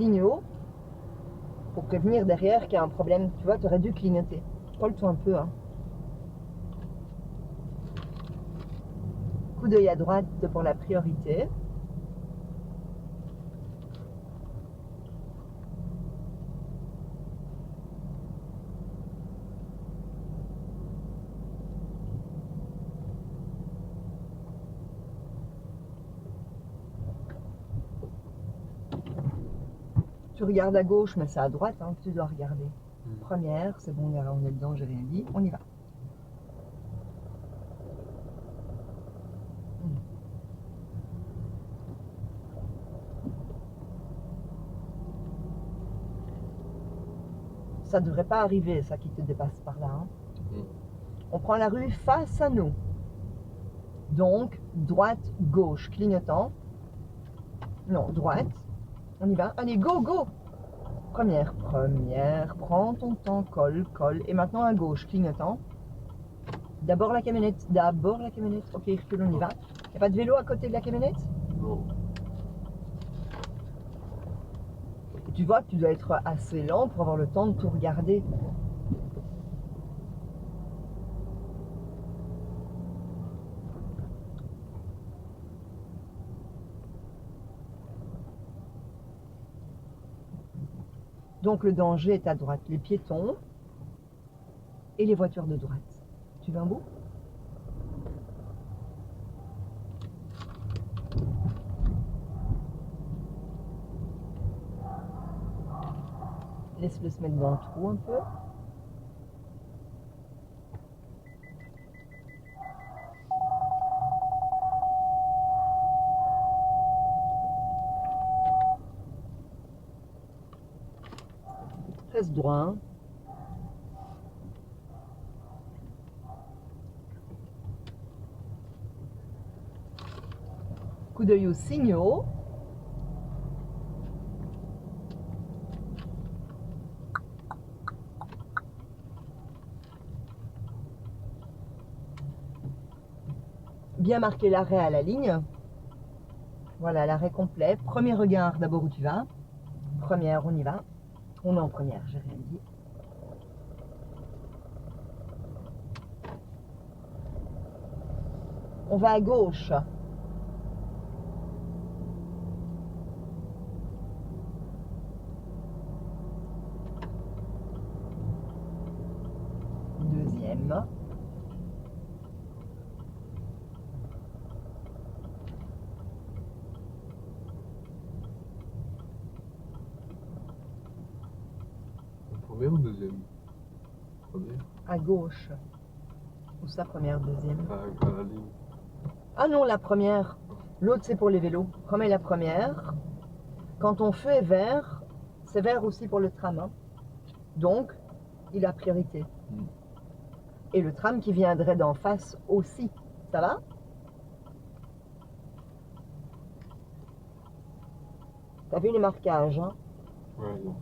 clignot pour prévenir derrière qu'il y a un problème. Tu vois, tu aurais dû clignoter. Colle-toi un peu. Hein. Coup d'œil à droite pour la priorité. Tu regardes à gauche, mais c'est à droite hein, que tu dois regarder. Première, c'est bon, on est dedans, j'ai rien dit. On y va. Ça ne devrait pas arriver, ça qui te dépasse par là. Hein. On prend la rue face à nous. Donc, droite, gauche, clignotant. Non, droite. On y va. Allez, go, go. Première, prends ton temps, colle. Et maintenant à gauche, clignotant. D'abord la camionnette. Ok, recule, on y va. Il n'y a pas de vélo à côté de la camionnette? Non. Et tu vois que tu dois être assez lent pour avoir le temps de tout regarder. Donc le danger est à droite, les piétons et les voitures de droite. Tu veux un bout? Laisse-le se mettre dans le trou un peu. Reste droit. Hein. Coup d'œil aux signaux. Bien marquer l'arrêt à la ligne. Voilà, l'arrêt complet. Premier regard d'abord où tu vas. Première, on y va. On est en première, j'ai rien dit. On va à gauche. Deuxième. Première ou deuxième? Première. À gauche. Où ça, première, deuxième? À la ligne. Ah non, la première. L'autre, c'est pour les vélos. Remets la première. Quand ton feu est vert, c'est vert aussi pour le tram. Hein. Donc, il a priorité. Et le tram qui viendrait d'en face aussi. Ça va? T'as vu les marquages, hein? Ouais, non.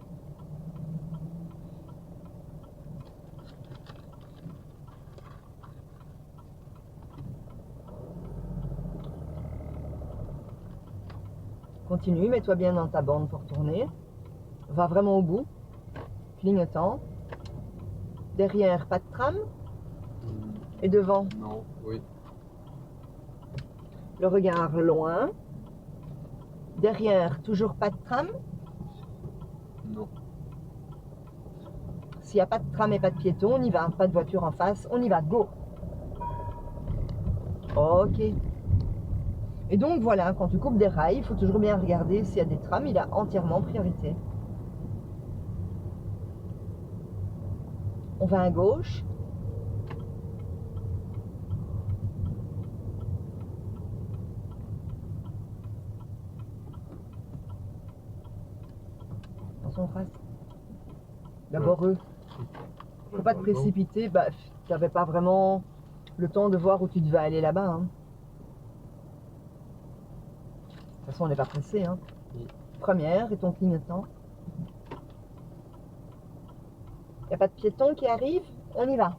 Continue, mets-toi bien dans ta bande pour tourner. Va vraiment au bout. Clignotant. Derrière, pas de tram. Et devant? Non, oui. Le regard loin. Derrière, toujours pas de tram. Non. S'il n'y a pas de tram et pas de piéton, on y va. Pas de voiture en face, on y va. Go! Ok. Et donc voilà, quand tu coupes des rails, il faut toujours bien regarder s'il y a des trams, il a entièrement priorité. On va à gauche. Attention en face. D'abord eux. Faut pas te précipiter, bah, tu n'avais pas vraiment le temps de voir où tu devais aller là-bas. Hein. De toute façon, on n'est pas pressé. Hein. Première, et ton clignotant. Il n'y a pas de piéton qui arrive, on y va.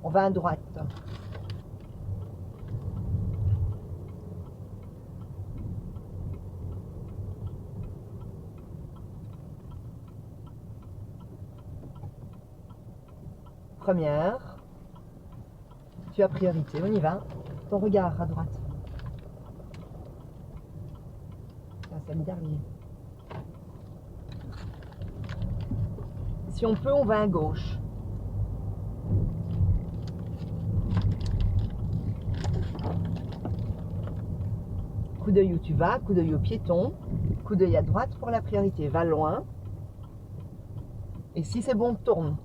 On va à droite. Première. Tu as priorité, on y va. Ton regard à droite. C'est le dernier. Si on peut, on va à gauche. Coup d'œil où tu vas, coup d'œil au piéton, coup d'œil à droite pour la priorité. Va loin. Et si c'est bon, tourne.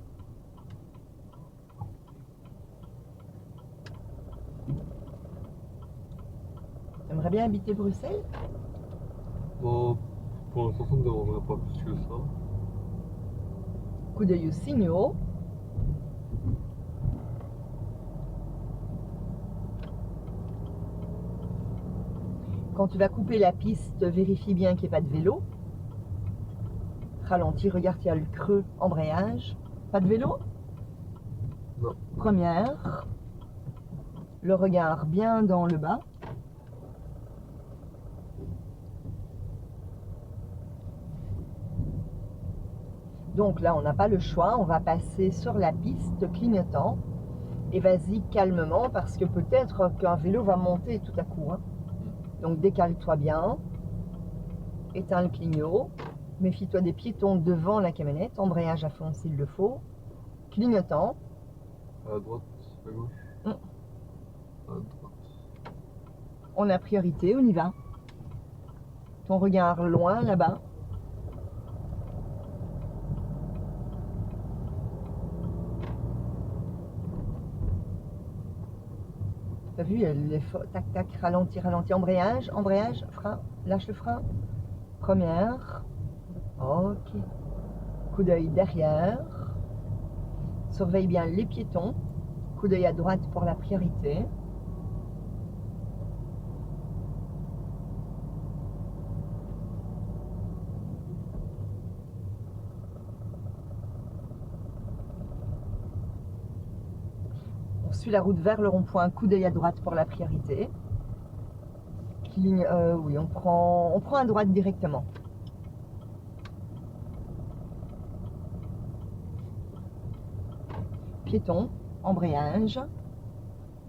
T'aimerais bien habiter Bruxelles? Bon, pour l'instant, ça ne me dérangerait pas plus que ça. Coup d'œil aux signaux. Quand tu vas couper la piste, vérifie bien qu'il n'y ait pas de vélo. Ralentis, regarde, il y a le creux, embrayage. Pas de vélo? Non. Première. Le regard bien dans le bas. Donc là, on n'a pas le choix. On va passer sur la piste clignotant. Et vas-y calmement parce que peut-être qu'un vélo va monter tout à coup. Hein. Donc décale-toi bien. Éteins le clignot. Méfie-toi des piétons devant la camionnette. Embrayage à fond s'il le faut. Clignotant. À droite, à gauche. À droite. On a priorité, on y va. Ton regard loin là-bas. T'as vu, tac, tac, ralentir, ralentir, embrayage, embrayage, frein, lâche le frein. Première. Ok. Coup d'œil derrière. Surveille bien les piétons. Coup d'œil à droite pour la priorité. On suit la route vers le rond-point. Coup d'œil à droite pour la priorité. Oui, on prend à droite directement. Piéton, embrayage,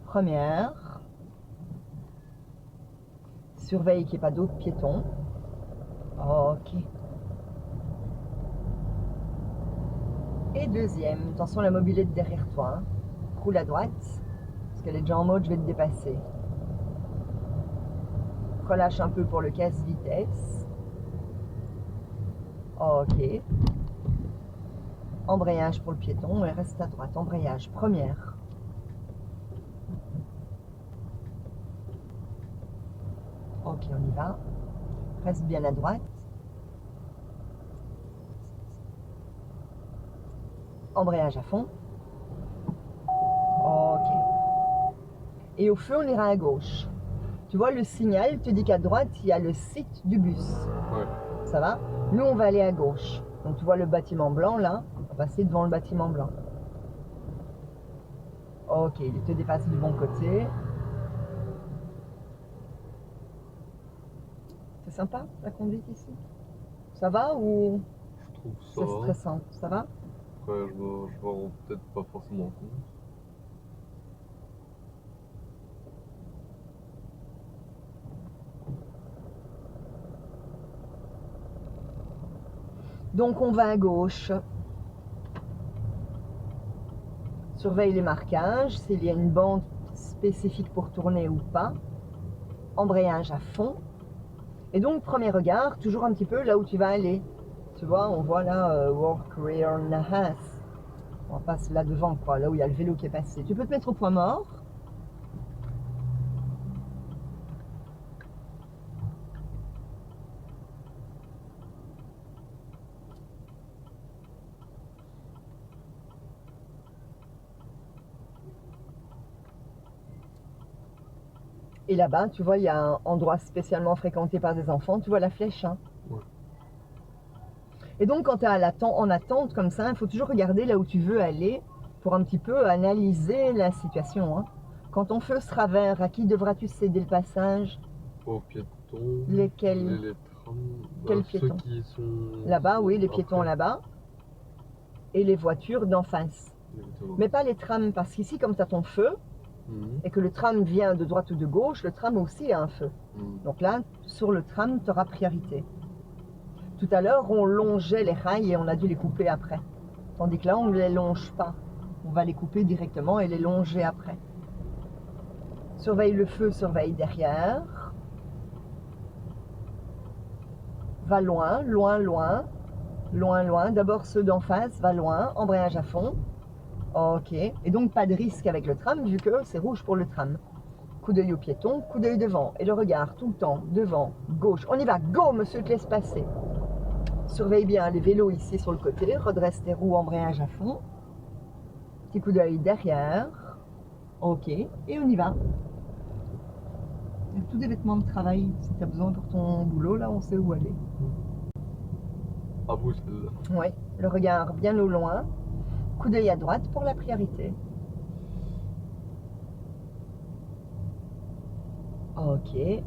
première. Surveille qu'il n'y ait pas d'autres piétons. Ok. Et deuxième, attention la mobilette derrière toi. Hein. Roule à droite, parce qu'elle est déjà en mode je vais te dépasser. Relâche un peu pour le casse-vitesse. Ok. Embrayage pour le piéton et reste à droite. Embrayage, première. Ok, on y va. Reste bien à droite. Embrayage à fond. Ok. Et au feu, on ira à gauche. Tu vois, le signal te dit qu'à droite, il y a le site du bus. Ouais. Ça va? Nous, on va aller à gauche. Donc, tu vois le bâtiment blanc, là. On va passer devant le bâtiment blanc. Ok, il te dépasse du bon côté. C'est sympa, la conduite ici? Ça va ou Je trouve ça. c'est stressant? Ça va? Après, je me rends peut-être pas forcément compte. Donc, on va à gauche. Surveille les marquages, s'il y a une bande spécifique pour tourner ou pas. Embrayage à fond. Et donc, premier regard, toujours un petit peu là où tu vas aller. Tu vois, on voit là World Career Nahas. On passe là devant, quoi, là où il y a le vélo qui est passé. Tu peux te mettre au point mort. Et là-bas, tu vois, il y a un endroit spécialement fréquenté par des enfants. Tu vois la flèche, hein? Ouais. Et donc, quand tu es en attente comme ça, il faut toujours regarder là où tu veux aller. pour un petit peu analyser la situation. Hein. Quand ton feu sera vert, à qui devras-tu céder le passage? Aux piétons. Lesquels? Les trams. Quels Ceux piétons? qui sont. Là-bas, oui, les piétons après. là-bas. Et les voitures d'en face. Mais pas les trams, parce qu'ici, comme tu as ton feu, et que le tram vient de droite ou de gauche, le tram aussi a un feu. Donc là, sur le tram, tu auras priorité. Tout à l'heure, on longeait les rails et on a dû les couper après. Tandis que là, on ne les longe pas. On va les couper directement et les longer après. Surveille le feu, surveille derrière. Va loin, loin, loin. Loin, loin. D'abord ceux d'en face, va loin. Embrayage à fond. Ok. Et donc pas de risque avec le tram vu que c'est rouge pour le tram. Coup d'œil au piéton, coup d'œil devant. Et le regard tout le temps, devant, gauche. On y va, go monsieur, te laisse passer. Surveille bien les vélos ici sur le côté. Redresse tes roues, embrayage à fond. Petit coup d'œil derrière. Ok. Et on y va. Il y a tous des vêtements de travail. Si tu as besoin pour ton boulot, là, on sait où aller. À vous, celle-là. Oui, le regard bien au loin. Coup d'œil à droite pour la priorité. Ok.